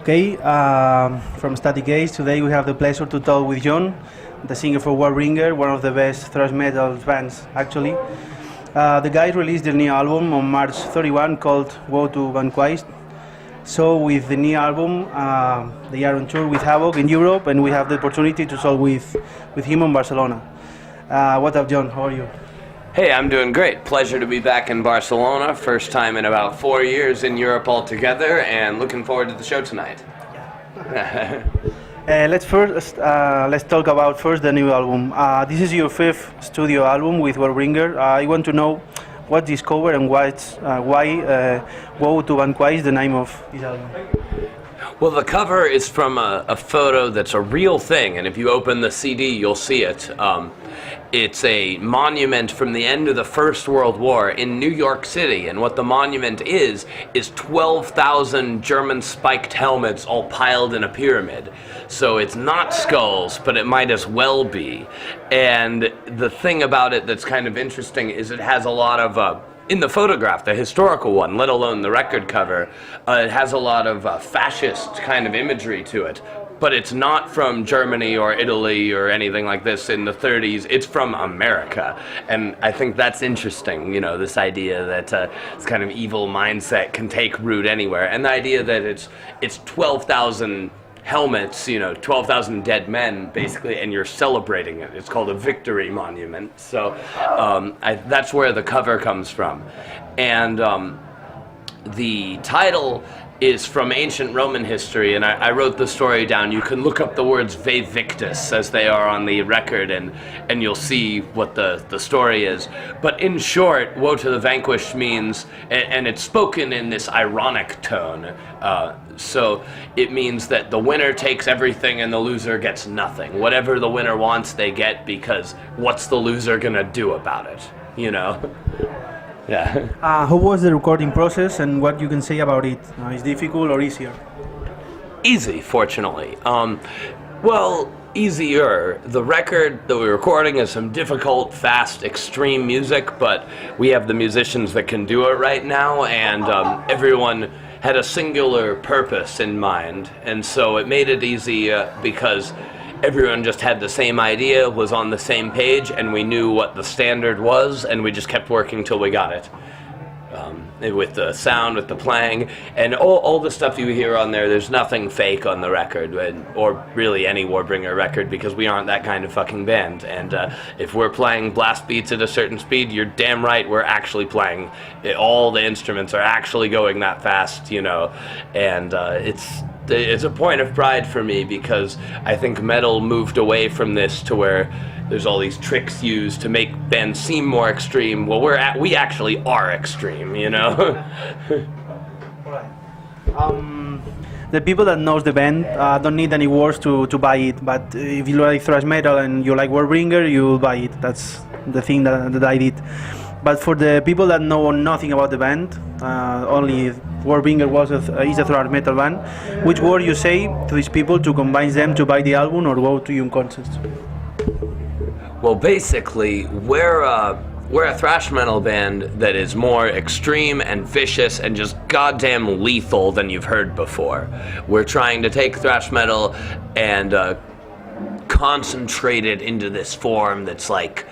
Okay, from Static Age, today we have the pleasure to talk with John, the singer for Warbringer, one of the best thrash metal bands, actually. The guys released their new album on March 31 called Woe to Vanquished. So with the new album, they are on tour with Havoc in Europe, and we have the opportunity to talk with him on Barcelona. What up, John? How are you? Hey, I'm doing great. Pleasure to be back in Barcelona. First time in about 4 years in Europe altogether, and looking forward to the show tonight. Let's talk about first the new album. This is your fifth studio album with Warbringer. I want to know what this cover and why Woe to Vanquish the name of this album. Well, the cover is from a photo that's a real thing, and if you open the CD, you'll see it. It's a monument from the end of the First World War in New York City, and what the monument is 12,000 German spiked helmets all piled in a pyramid. So it's not skulls, but it might as well be. And the thing about it that's kind of interesting is it has a lot of in the photograph, the historical one, let alone the record cover, it has a lot of fascist kind of imagery to it. But it's not from Germany or Italy or anything like this in the 30s. It's from America. And I think that's interesting, you know, this idea that this kind of evil mindset can take root anywhere. And the idea that it's 12,000 helmets, you know, 12,000 dead men, basically, and you're celebrating it. It's called a victory monument. So that's where the cover comes from. And the title is from ancient Roman history, and I wrote the story down. You can look up the words Ve Victus as they are on the record, and you'll see what the story is. But in short, Woe to the Vanquished means, and it's spoken in this ironic tone, so it means that the winner takes everything and the loser gets nothing. Whatever the winner wants, they get, because what's the loser gonna do about it, you know? Yeah. How was the recording process, and what you can say about it? Is it difficult or easier? Easy, fortunately. Well, easier. The record that we're recording is some difficult, fast, extreme music, but we have the musicians that can do it right now, and everyone had a singular purpose in mind, and so it made it easy because everyone just had the same idea, was on the same page, and we knew what the standard was, and we just kept working till we got it. With the sound, with the playing, and all the stuff you hear on there, there's nothing fake on the record, or really any Warbringer record, because we aren't that kind of fucking band. And if we're playing blast beats at a certain speed, you're damn right we're actually playing. All the instruments are actually going that fast, you know, and it's a point of pride for me, because I think metal moved away from this to where there's all these tricks used to make bands seem more extreme. Well, we actually are extreme, you know? The people that knows the band don't need any words to buy it, but if you like thrash metal and you like Warbringer, you'll buy it. That's the thing that I did. But for the people that know nothing about the band, only Warbringer is a thrash metal band, which word you say to these people to convince them to buy the album or go to your concerts? Well, basically, we're a thrash metal band that is more extreme and vicious and just goddamn lethal than you've heard before. We're trying to take thrash metal and concentrate it into this form that's like,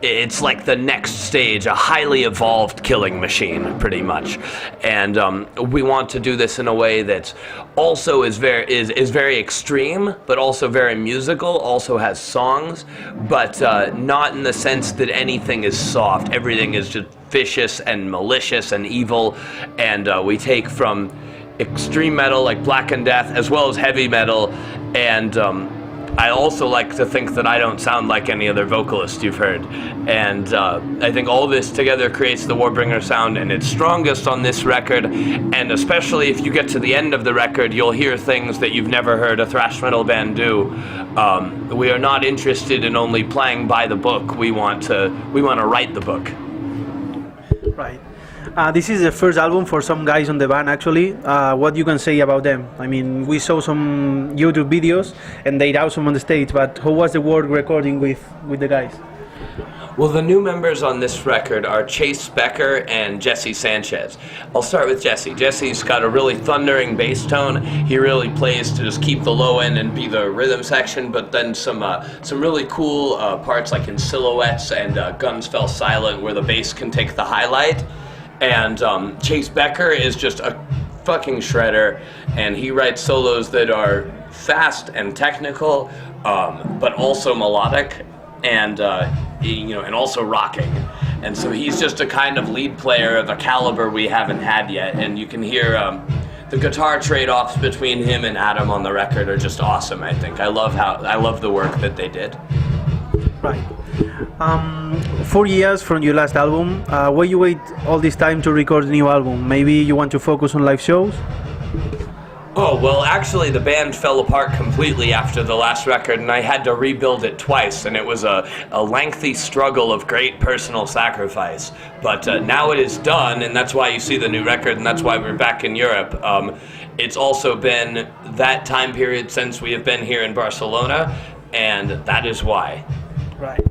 it's like the next stage, a highly evolved killing machine, pretty much. And we want to do this in a way that also is very extreme, but also very musical, also has songs, but not in the sense that anything is soft. Everything is just vicious and malicious and evil, and we take from extreme metal like Black and Death, as well as heavy metal, and I also like to think that I don't sound like any other vocalist you've heard, and I think all this together creates the Warbringer sound, and it's strongest on this record, and especially if you get to the end of the record, you'll hear things that you've never heard a thrash metal band do. We are not interested in only playing by the book. We want to write the book. Right. This is the first album for some guys on the band, actually. What you can say about them? I mean, we saw some YouTube videos and they're awesome on the stage, but how was the work recording with the guys? Well, the new members on this record are Chase Becker and Jesse Sanchez. I'll start with Jesse. Jesse's got a really thundering bass tone. He really plays to just keep the low end and be the rhythm section, but then some really cool parts like in Silhouettes and Guns Fell Silent where the bass can take the highlight. And Chase Becker is just a fucking shredder, and he writes solos that are fast and technical, but also melodic, and and also rocking. And so he's just a kind of lead player of a caliber we haven't had yet. And you can hear the guitar trade-offs between him and Adam on the record are just awesome. I think I love the work that they did. Right. 4 years from your last album. Why you wait all this time to record a new album? Maybe you want to focus on live shows? Oh, well, actually, the band fell apart completely after the last record, and I had to rebuild it twice, and it was a lengthy struggle of great personal sacrifice. But now it is done, and that's why you see the new record, and that's why we're back in Europe. It's also been that time period since we have been here in Barcelona, and that is why. Right.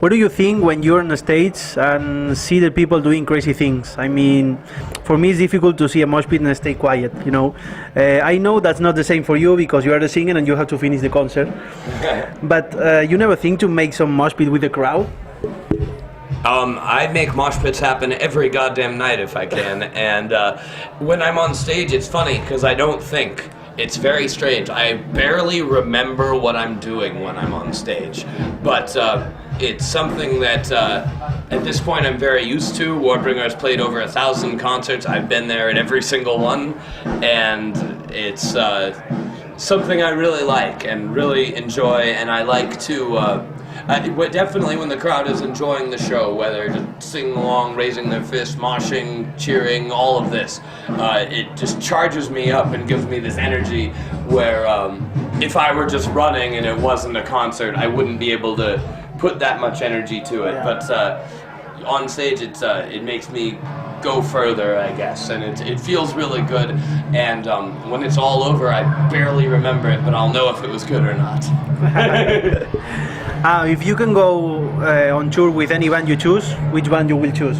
What do you think when you're on the stage and see the people doing crazy things? I mean, for me it's difficult to see a mosh pit and stay quiet, you know. I know that's not the same for you because you are the singer and you have to finish the concert. But you never think to make some mosh pit with the crowd? I make mosh pits happen every goddamn night if I can. And when I'm on stage, it's funny because I don't think. It's very strange. I barely remember what I'm doing when I'm on stage, but it's something that at this point I'm very used to. Warbringer has played over 1,000 concerts. I've been there at every single one, and it's something I really like and really enjoy, and I like to definitely when the crowd is enjoying the show, whether just singing along, raising their fist, moshing, cheering, all of this, it just charges me up and gives me this energy where if I were just running and it wasn't a concert, I wouldn't be able to put that much energy to it. Yeah. But on stage, it makes me go further, I guess, and it feels really good. And when it's all over, I barely remember it, but I'll know if it was good or not. If you can go on tour with any band you choose, which band you will choose?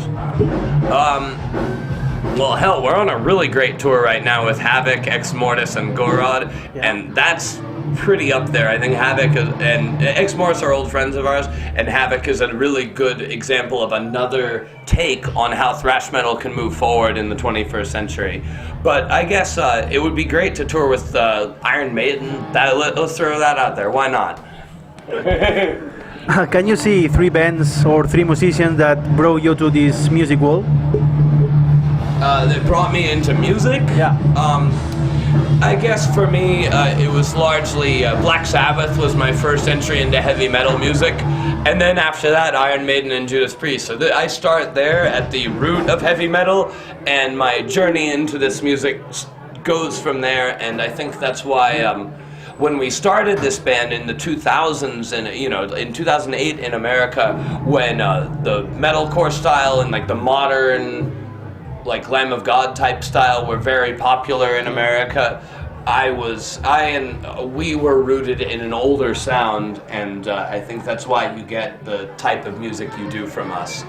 Well, hell, we're on a really great tour right now with Havoc, Ex Mortis, and Gorod, and that's pretty up there. I think Havoc and Ex Mortis are old friends of ours, and Havoc is a really good example of another take on how thrash metal can move forward in the 21st century. But I guess it would be great to tour with Iron Maiden. Let's throw that out there. Why not? Can you see 3 bands or 3 musicians that brought you to this music world? That brought me into music? Yeah. I guess for me, it was largely Black Sabbath was my first entry into heavy metal music, and then after that, Iron Maiden and Judas Priest. So I start there at the root of heavy metal, and my journey into this music goes from there, and I think that's why when we started this band in the 2000s, and in 2008 in America, when the metalcore style and like the modern, like Lamb of God type style were very popular in America, we were rooted in an older sound, and I think that's why you get the type of music you do from us,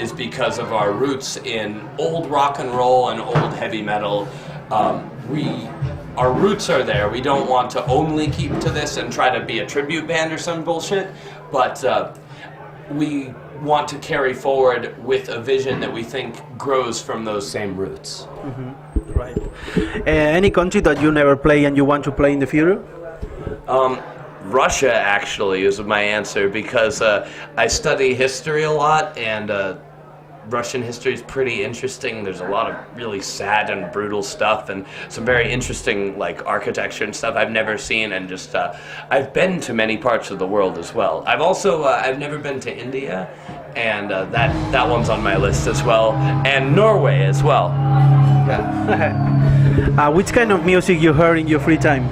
is because of our roots in old rock and roll and old heavy metal. Our roots are there. We don't want to only keep to this and try to be a tribute band or some bullshit, but we want to carry forward with a vision that we think grows from those same roots. Mm-hmm. Right. Any country that you never play and you want to play in the future? Russia actually is my answer, because I study history a lot, and Russian history is pretty interesting. There's a lot of really sad and brutal stuff, and some very interesting like architecture and stuff I've never seen, and just I've been to many parts of the world as well. I've also I've never been to India, and that one's on my list as well, and Norway as well. Yeah. Which kind of music you hear in your free time?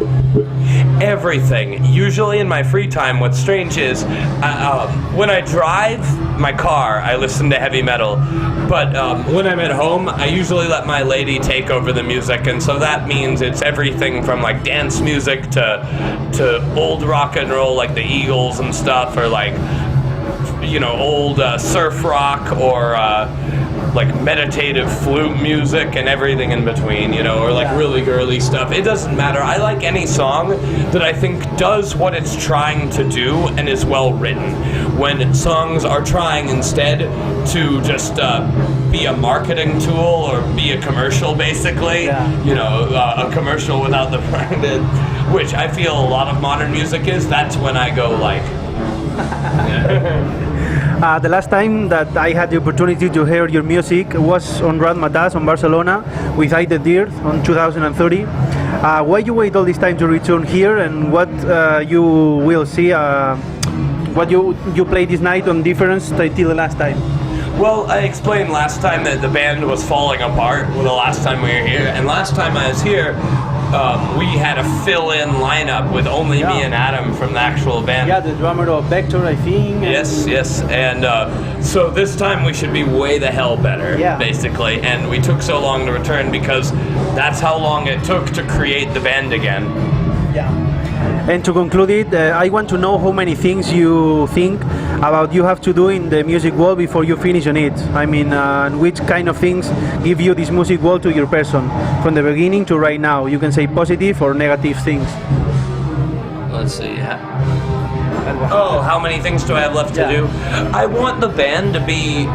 Everything. Usually in my free time, what's strange is when I drive my car, I listen to heavy metal, but when I'm at home, I usually let my lady take over the music, and so that means it's everything from like dance music to old rock and roll like the Eagles and stuff, or like old surf rock or like meditative flute music and everything in between, or like really girly stuff. It doesn't matter. I like any song that I think does what it's trying to do and is well written. When songs are trying instead to just be a marketing tool or be a commercial, basically, a commercial without the branded, which I feel a lot of modern music is, that's when I go like... The last time that I had the opportunity to hear your music was on Matas on Barcelona with I the Dirt on 2030. Why you wait all this time to return here, and what you will see, what you play this night on difference till the last time? Well, I explained last time that the band was falling apart the last time we were here, and last time I was here, we had a fill-in lineup with only me and Adam from the actual band. Yeah, the drummer of Vector, I think. Yes, and so this time we should be way the hell better, basically, and we took so long to return because that's how long it took to create the band again. Yeah. And to conclude it, I want to know how many things you think about you have to do in the music world before you finish on it. I mean, which kind of things give you this music world to your person, from the beginning to right now? You can say positive or negative things. Let's see. Oh, how many things do I have left to do? I want the band to be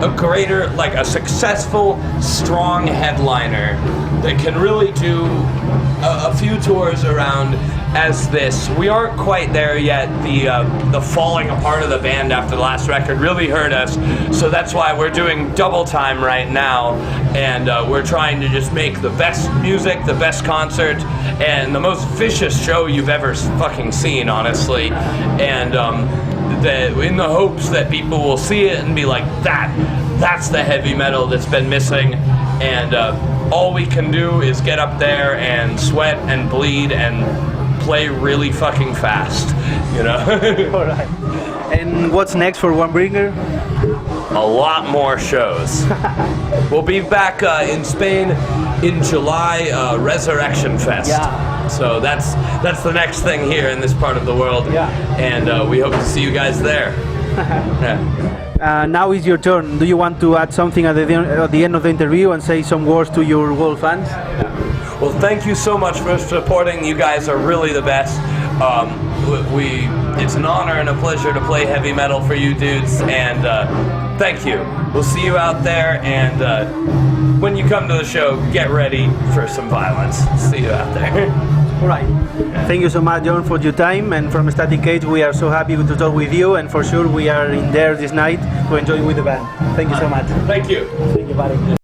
a successful, strong headliner that can really do a few tours around as this. We aren't quite there yet. The falling apart of the band after the last record really hurt us, so that's why we're doing double time right now, and we're trying to just make the best music, the best concert, and the most vicious show you've ever fucking seen, honestly. And in the hopes that people will see it and be like, that's the heavy metal that's been missing, and all we can do is get up there and sweat and bleed and play really fucking fast, All right. And what's next for Warbringer? A lot more shows. We'll be back in Spain in July, Resurrection Fest. Yeah. So that's the next thing here in this part of the world. Yeah. And we hope to see you guys there. Now is your turn. Do you want to add something at the end of the interview and say some words to your world fans? Well, thank you so much for supporting. You guys are really the best. It's an honor and a pleasure to play heavy metal for you dudes, and thank you. We'll see you out there, and when you come to the show, get ready for some violence. See you out there. All right. Thank you so much, John, for your time, and from Static Cage, we are so happy to talk with you, and for sure we are in there this night to enjoy with the band. Thank you so much. Thank you. Thank you, buddy.